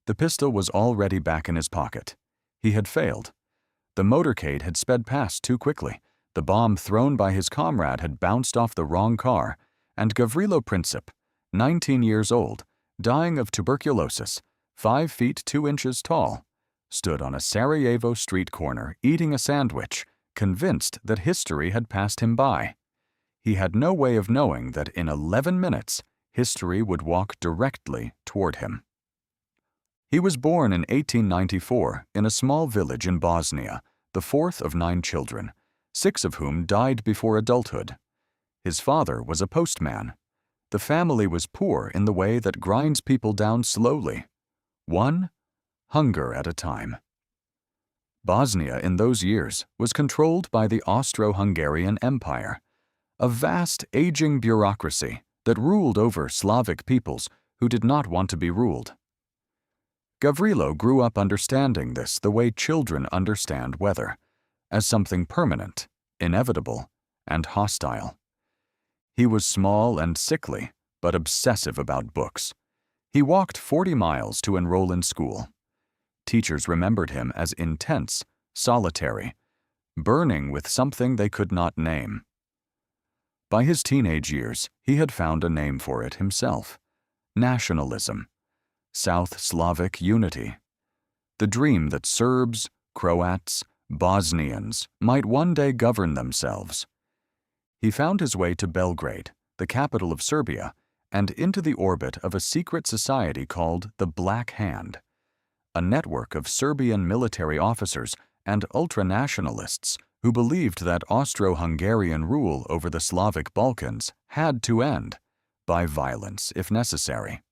The pistol was already back in his pocket. He had failed. The motorcade had sped past too quickly. The bomb thrown by his comrade had bounced off the wrong car, and Gavrilo Princip, 19 years old, dying of tuberculosis, 5 feet 2 inches tall, stood on a Sarajevo street corner eating a sandwich, convinced that history had passed him by. He had no way of knowing that in 11 minutes, history would walk directly toward him. He was born in 1894 in a small village in Bosnia, the fourth of 9 children, 6 of whom died before adulthood. His father was a postman. The family was poor in the way that grinds people down slowly, one hunger at a time. Bosnia in those years was controlled by the Austro-Hungarian Empire, a vast, aging bureaucracy that ruled over Slavic peoples who did not want to be ruled. Gavrilo grew up understanding this the way children understand weather, as something permanent, inevitable, and hostile. He was small and sickly, but obsessive about books. He walked 40 miles to enroll in school. Teachers remembered him as intense, solitary, burning with something they could not name. By his teenage years, he had found a name for it himself: nationalism, South Slavic unity, the dream that Serbs, Croats, Bosnians might one day govern themselves. He found his way to Belgrade, the capital of Serbia, and into the orbit of a secret society called the Black Hand, a network of Serbian military officers and ultranationalists who believed that Austro-Hungarian rule over the Slavic Balkans had to end, by violence if necessary.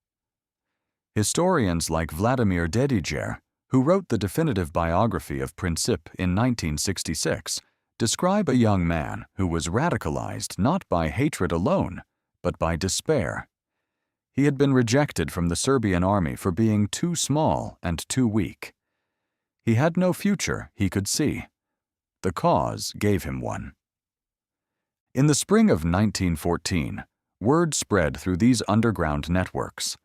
Historians like Vladimir Dedijer, who wrote the definitive biography of Princip in 1966, describe a young man who was radicalized not by hatred alone, but by despair. He had been rejected from the Serbian army for being too small and too weak. He had no future he could see. The cause gave him one. In the spring of 1914, word spread through these underground networks.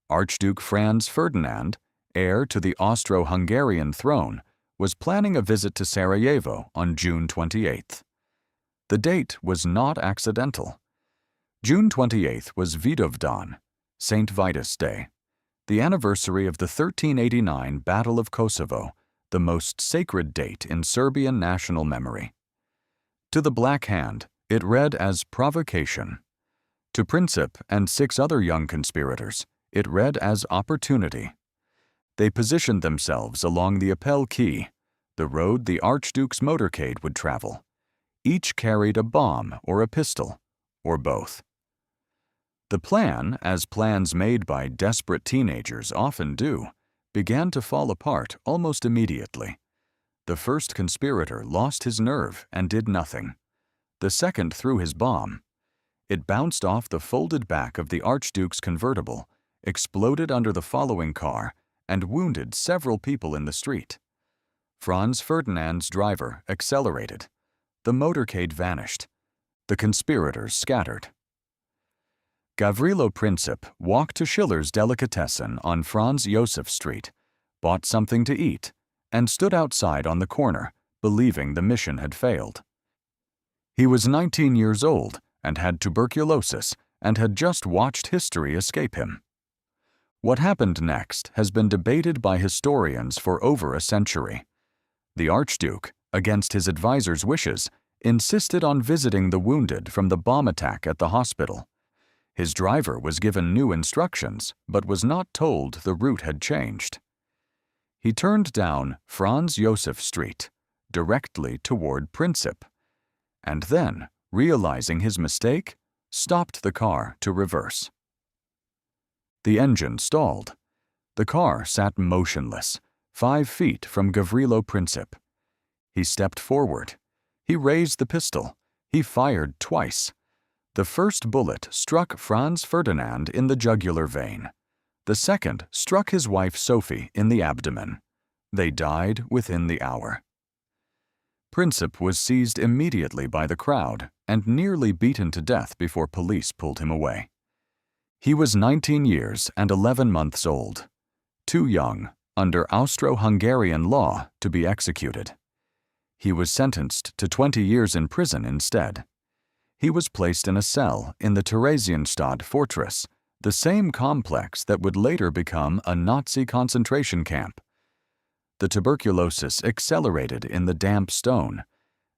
Archduke Franz Ferdinand, heir to the Austro-Hungarian throne, was planning a visit to Sarajevo on June 28th. The date was not accidental. June 28th was Vidovdan, St. Vitus Day, the anniversary of the 1389 Battle of Kosovo, the most sacred date in Serbian national memory. To the Black Hand, it read as provocation. To Princip and 6 other young conspirators, it read as opportunity. They positioned themselves along the Appel Quay, the road the Archduke's motorcade would travel. Each carried a bomb or a pistol, or both. The plan, as plans made by desperate teenagers often do, began to fall apart almost immediately. The first conspirator lost his nerve and did nothing. The second threw his bomb. It bounced off the folded back of the Archduke's convertible, exploded under the following car, and wounded several people in the street. Franz Ferdinand's driver accelerated. The motorcade vanished. The conspirators scattered. Gavrilo Princip walked to Schiller's Delicatessen on Franz Josef Street, bought something to eat, and stood outside on the corner, believing the mission had failed. He was 19 years old and had tuberculosis and had just watched history escape him. What happened next has been debated by historians for over a century. The Archduke, against his advisors' wishes, insisted on visiting the wounded from the bomb attack at the hospital. His driver was given new instructions, but was not told the route had changed. He turned down Franz Josef Street, directly toward Princip, and then, realizing his mistake, stopped the car to reverse. The engine stalled. The car sat motionless, 5 feet from Gavrilo Princip. He stepped forward. He raised the pistol. He fired twice. The first bullet struck Franz Ferdinand in the jugular vein. The second struck his wife Sophie in the abdomen. They died within the hour. Princip was seized immediately by the crowd and nearly beaten to death before police pulled him away. He was 19 years and 11 months old. too young, under Austro-Hungarian law, to be executed. He was sentenced to 20 years in prison instead. He was placed in a cell in the Theresienstadt fortress, the same complex that would later become a Nazi concentration camp. The tuberculosis accelerated in the damp stone.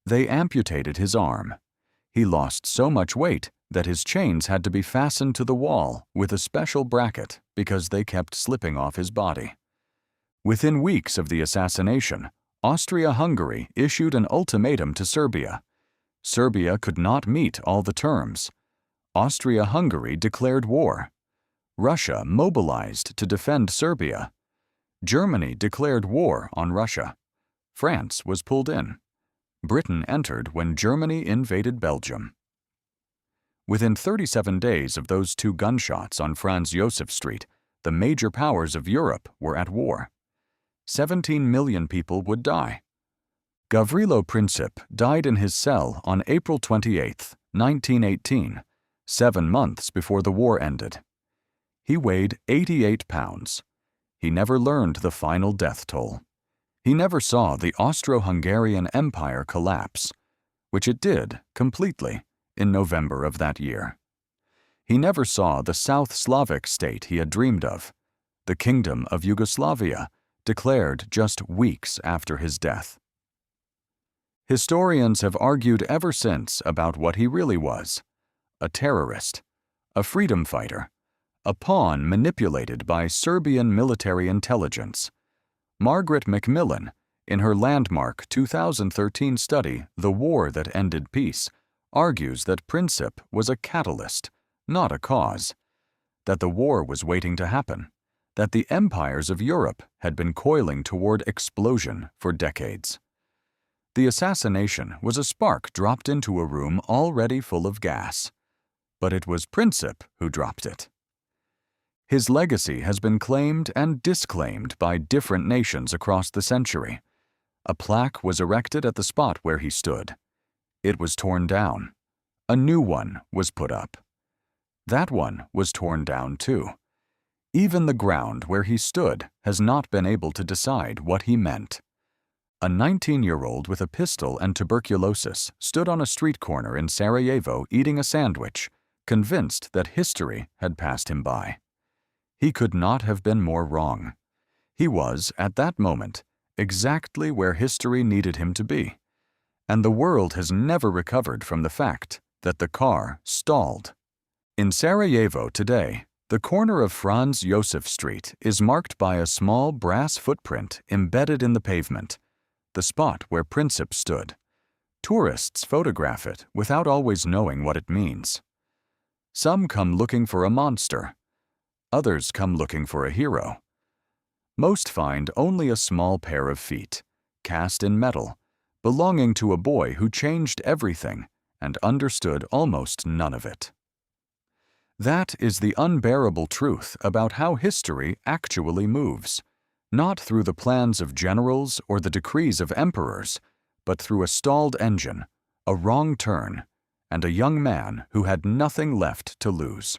They amputated his arm. He lost so much weight that his chains had to be fastened to the wall with a special bracket because they kept slipping off his body. Within weeks of the assassination, Austria-Hungary issued an ultimatum to Serbia. Serbia could not meet all the terms. Austria-Hungary declared war. Russia mobilized to defend Serbia. Germany declared war on Russia. France was pulled in. Britain entered when Germany invaded Belgium. Within 37 days of those two gunshots on Franz Josef Street, the major powers of Europe were at war. 17 million people would die. Gavrilo Princip died in his cell on April 28, 1918, 7 months before the war ended. He weighed 88 pounds. He never learned the final death toll. He never saw the Austro-Hungarian Empire collapse, which it did completely in November of that year. He never saw the South Slavic state he had dreamed of, the Kingdom of Yugoslavia, declared just weeks after his death. Historians have argued ever since about what he really was: a terrorist, a freedom fighter, a pawn manipulated by Serbian military intelligence. Margaret MacMillan, in her landmark 2013 study, The War That Ended Peace, argues that Princip was a catalyst, not a cause, that the war was waiting to happen, that the empires of Europe had been coiling toward explosion for decades. The assassination was a spark dropped into a room already full of gas, but it was Princip who dropped it. His legacy has been claimed and disclaimed by different nations across the century. A plaque was erected at the spot where he stood. It was torn down. A new one was put up. That one was torn down too. Even the ground where he stood has not been able to decide what he meant. A 19-year-old with a pistol and tuberculosis stood on a street corner in Sarajevo eating a sandwich, convinced that history had passed him by. He could not have been more wrong. He was, at that moment, exactly where history needed him to be. And the world has never recovered from the fact that the car stalled. In Sarajevo today, the corner of Franz Josef Street is marked by a small brass footprint embedded in the pavement, the spot where Princip stood. Tourists photograph it without always knowing what it means. Some come looking for a monster. Others come looking for a hero. Most find only a small pair of feet, cast in metal, belonging to a boy who changed everything and understood almost none of it. That is the unbearable truth about how history actually moves, not through the plans of generals or the decrees of emperors, but through a stalled engine, a wrong turn, and a young man who had nothing left to lose.